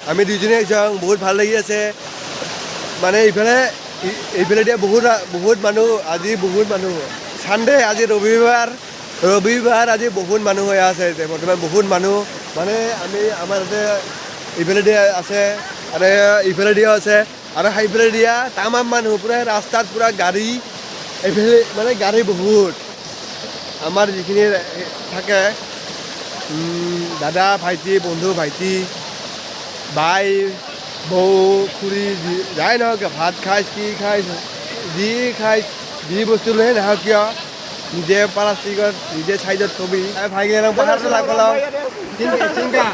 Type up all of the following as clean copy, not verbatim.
আমি দুইজনে যাওঁ বহুত ভাল লাগি আছে মানে এইফালে দিয়া বহুত মানুহ আজি বহুত মানুহ ছানডে আজি ৰবিবাৰ আজি বহুত মানুহ হৈ আছে বৰ্তমান বহুত মানুহ মানে আমি আমাৰ ইয়াতে এইফালে দিয়া আছে আৰু ইফালে দিয়া আছে আৰু সেইফালে দিয়া তামাম মানুহ পূৰা ৰাস্তাত পূৰা গাড়ী এইফালে মানে গাড়ী বহুত আমাৰ যিখিনি থাকে দাদা ভাইটি বন্ধু ভাইটি বাই বৌ খুৰী যাই নহওক ভাত খাইছ কি খাইছ যি বস্তু লৈ নাহক কিয় নিজে প্লাষ্টিকত নিজে চাইজত থবি ভাইকে পাহাৰটো লাগলাও চিংকা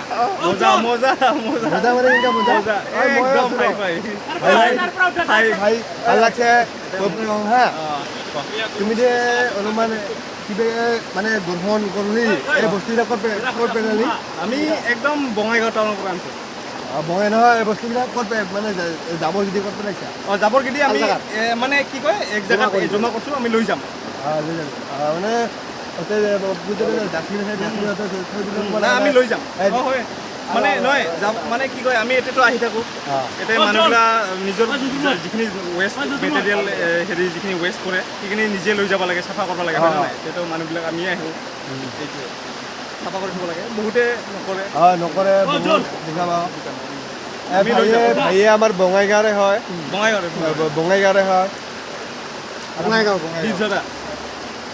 মজা মানে চিংকা মজা একদম ভাই ভাল লাগছে হা তুমি যে অলপমান কিবা মানে গ্ৰহণ কৰিলি এই বস্তুবিলাক ক'ত পেলালি আমি একদম বঙাইগাঁও টাউনৰ পৰা আনিছোঁ বঙাই নহয় এই বস্তুবিলাক ক'ত মানে জাবৰ যদি ক'ত পেলাইছা জাবৰ গেদি আমি মানে কি কয় এক জেগাত জমা কৰিছোঁ আমি লৈ যাম মানে আমি লৈ যাম হয় মানে নহয় মানে কি কয় আমি এতিয়াতো আহি থাকোঁ এতিয়া মানুহবিলাক নিজৰ যিখিনি ৱেষ্ট মেটেৰিয়েল হেৰি যিখিনি ৱেষ্ট কৰে সেইখিনি নিজে লৈ যাব লাগে চাফা কৰিব লাগে হয় নাই তেতিয়াতো মানুহবিলাক আমিয়ে আহোঁ সেইটোৱে চাফা কৰি থ'ব লাগে বহুতে নকৰে দেখা পাওঁ ভাইয়ে আমাৰ বঙাইগাঁৱৰে হয়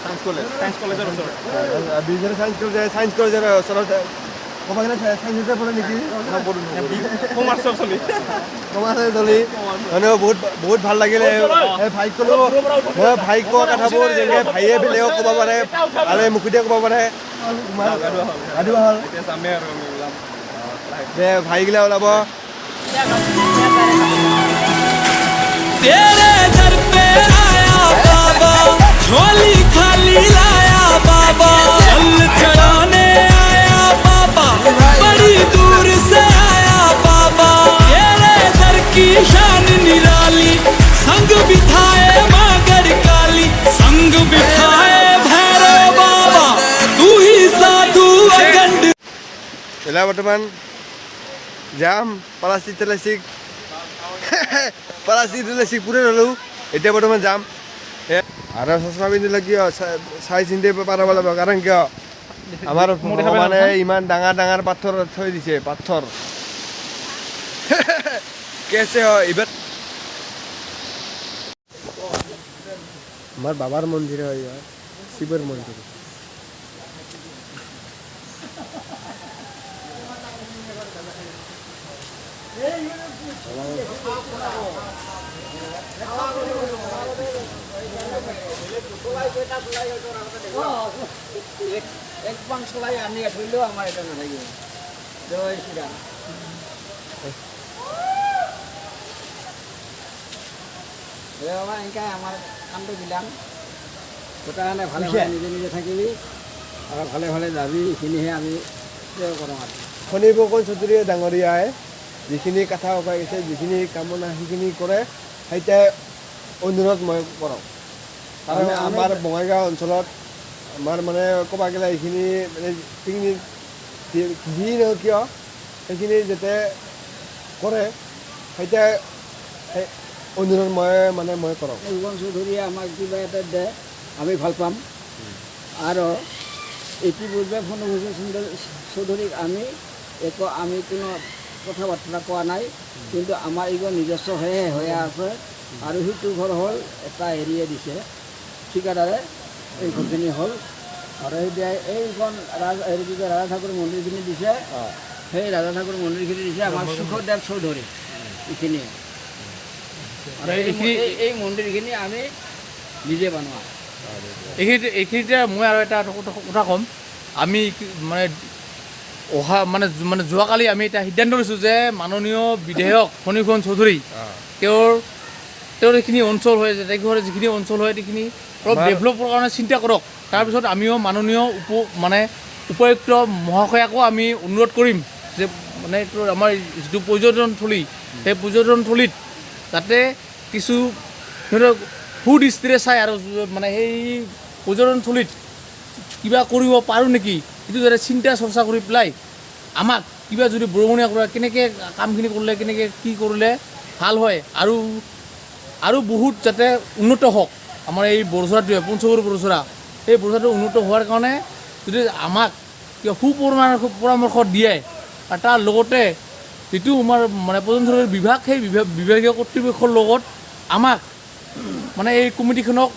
চায়েন্স কলেজৰ ওচৰত চায়েন্স কলেজৰ ওচৰত ক'ব গ'লে চায়েন্সতে পঢ়ে নেকি কমাৰ্চৰ চলি মানে বহুত ভাল লাগিলে ভাইক ক'লোঁ মই ভাইক কোৱা কথাবোৰ যেনেকৈ ভাইয়ে বেলেগক ক'ব পাৰে ভালে মুখতে ক'ব পাৰে দে ভাইগিলা ওলাব तेरे दर पे आया बाबा झोली खाली लाया बाबा जल चढ़ाने आया बाबा बड़ी दूर से आया बाबा तेरे दर की शान निराली संग बिठाए मागर काली संग बिठाए भैरव बाबा तू ही साधु अखंड এলা বৰ্তমান যাম প্লাষ্টিক পুৰে ল'লোঁ এতিয়া বৰ্তমান যাম আৰু চশমা পিন্ধিলে কিয় চাই চিন্তি পাৰাব লাগিব কাৰণ কিয় আমাৰ ভগৱানে ইমান ডাঙৰ পাথৰ থৈ দিছে পাথৰ কেছে হয় এইবাৰ আমাৰ বাবাৰ মন্দিৰ হয় শিৱৰ মন্দিৰ একবাং চলাই আনি থইলেও আমাৰ এটা না থাকিব জয় শ্ৰীৰাম বাবা এনেকৈ আমাৰ কামটো দিলাম গোটানে ভালে নিজে নিজে থাকিবি আৰু ভালে ভালে যাবি এইখিনিহে আমি কৰোঁ আৰু শনি বকন চৌধুৰী ডাঙৰীয়াই যিখিনি কথা কৈ গৈছে যিখিনি কামনা সেইখিনি কৰে সেইটা অনুৰোধ মই কৰোঁ কাৰণ আমাৰ বঙাইগাঁও অঞ্চলত আমাৰ মানে ক'ব গ'লে এইখিনি মানে পিকনিক যি নহওক কিয় সেইখিনি যাতে কৰে সেইটা অনুৰোধ মই কৰোঁ বকন চৌধুৰীয়ে আমাক কিবা এটা দে আমি ভাল পাম আৰু ইতিপূৰ্বে ফণীভূষণ চৌধুৰীক আমি কোনো কথা বাৰ্তা কোৱা নাই কিন্তু আমাৰ এইখন নিজস্ব হৈ আছে আৰু সেইটো ঘৰ হ'ল এটা এৰিয়া দিছে ঠিকাদাৰে এই ঘৰখিনি হ'ল আৰু এইখন হেৰি কি কয় ৰাধা ঠাকুৰ মন্দিৰখিনি দিছে সেই ৰাধা ঠাকুৰ মন্দিৰখিনি দিছে আমাৰ সুখদেৱ চৌধুৰী এইখিনি আৰু এই মন্দিৰখিনি আমি নিজে বনোৱা এইখিনিতে মই আৰু এটা কথা ক'ম আমি মানে যোৱাকালি আমি এটা সিদ্ধান্ত লৈছোঁ যে মাননীয় বিধায়ক ফণীভূষণ চৌধুৰী তেওঁৰ এইখিনি অঞ্চল হয় তেখেতৰ যিখিনি অঞ্চল হয় সেইখিনি অলপ ডেভেলপৰ কাৰণে চিন্তা কৰক তাৰপিছত আমিও মাননীয় উপায়ুক্ত মহাশয়াকো আমি অনুৰোধ কৰিম যে মানে এইটো আমাৰ যিটো পৰ্যটনথলী সেই পৰ্যটনথলীত যাতে কিছু সিহঁতক সুদৃষ্টিৰে চাই আৰু মানে সেই পৰ্যটনথলীত কিবা কৰিব পাৰোঁ নেকি সেইটো যাতে চিন্তা চৰ্চা কৰি পেলাই আমাক কিবা যদি বৰঙণি কৰা কেনেকৈ কামখিনি কৰিলে কেনেকৈ কি কৰিলে ভাল হয় আৰু বহুত যাতে উন্নত হওক আমাৰ এই বৰচৰাটোৱে পঞ্চগড় বৰচৰা এই বৰচৰাটো উন্নত হোৱাৰ কাৰণে যদি আমাক কিবা পৰামৰ্শ দিয়ে আৰু তাৰ লগতে যিটো আমাৰ মানে পৰ্যটন বিভাগ সেই বিভাগীয় কৰ্তৃপক্ষৰ লগত আমাক মানে এই কমিটিখনক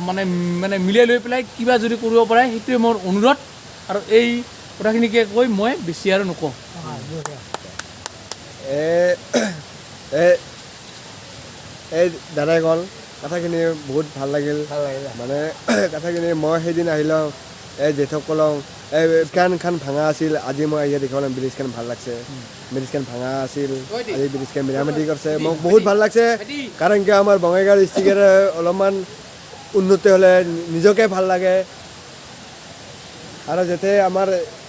মানে মিলাই লৈ পেলাই কিবা যদি কৰিব পাৰে সেইটোৱে মোৰ অনুৰোধ আৰু এই কথাখিনিকে কৈ মই বেছি আৰু নকওঁ এই দাদাই ক'ল কথাখিনি বহুত ভাল লাগিল মানে কথাখিনি মই সেইদিন আহিলোঁ এই জেঠকসকলক এই খান ভাঙা আছিল আজি মই আহি দেখাব ব্ৰিজখন ভাল লাগছে ব্ৰিজখন ভাঙা আছিল আজি ব্ৰিজখন মেৰামতি কৰিছে মোক বহুত ভাল লাগছে কাৰণ কিয় আমাৰ বঙাইগাঁও ডিষ্ট্ৰিক্টৰ অলপমান উন্নতি হ'লে নিজকে ভাল লাগে আৰু যাতে আমাৰ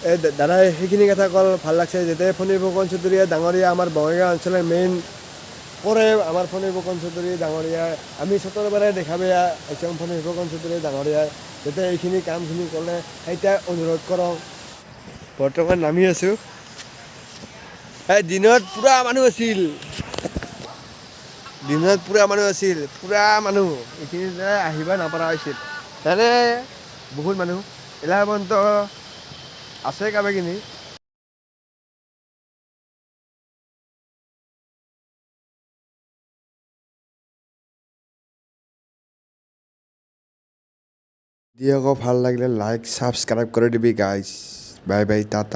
এই দাদাই সেইখিনি কথা ক'ল ভাল লাগছে যাতে ফণী ফুকন চৌধুৰী ডাঙৰীয়া আমাৰ বঙাইগাঁও অঞ্চলৰ মেইন কৰে আমাৰ ফণী ফুকন চৌধুৰী ডাঙৰীয়া আমি চতৰ পৰাই দেখা পাই আহিছোঁ ফণী ফুকন চৌধুৰী ডাঙৰীয়া যাতে এইখিনি কামখিনি ক'লে সেইটা অনুৰোধ কৰোঁ বৰ্তমান নামি আছোঁ এই দিনত পূৰা মানুহ আছিল এইখিনি আহিব নপৰা হৈছিল তেনে বহুত মানুহ এলাহবন্ত আছে কাবাখিনি ভিডিঅ' ভাল লাগিলে লাইক ছাবস্ক্ৰাইব কৰি দিবি গাইজ বাই বাই টাটা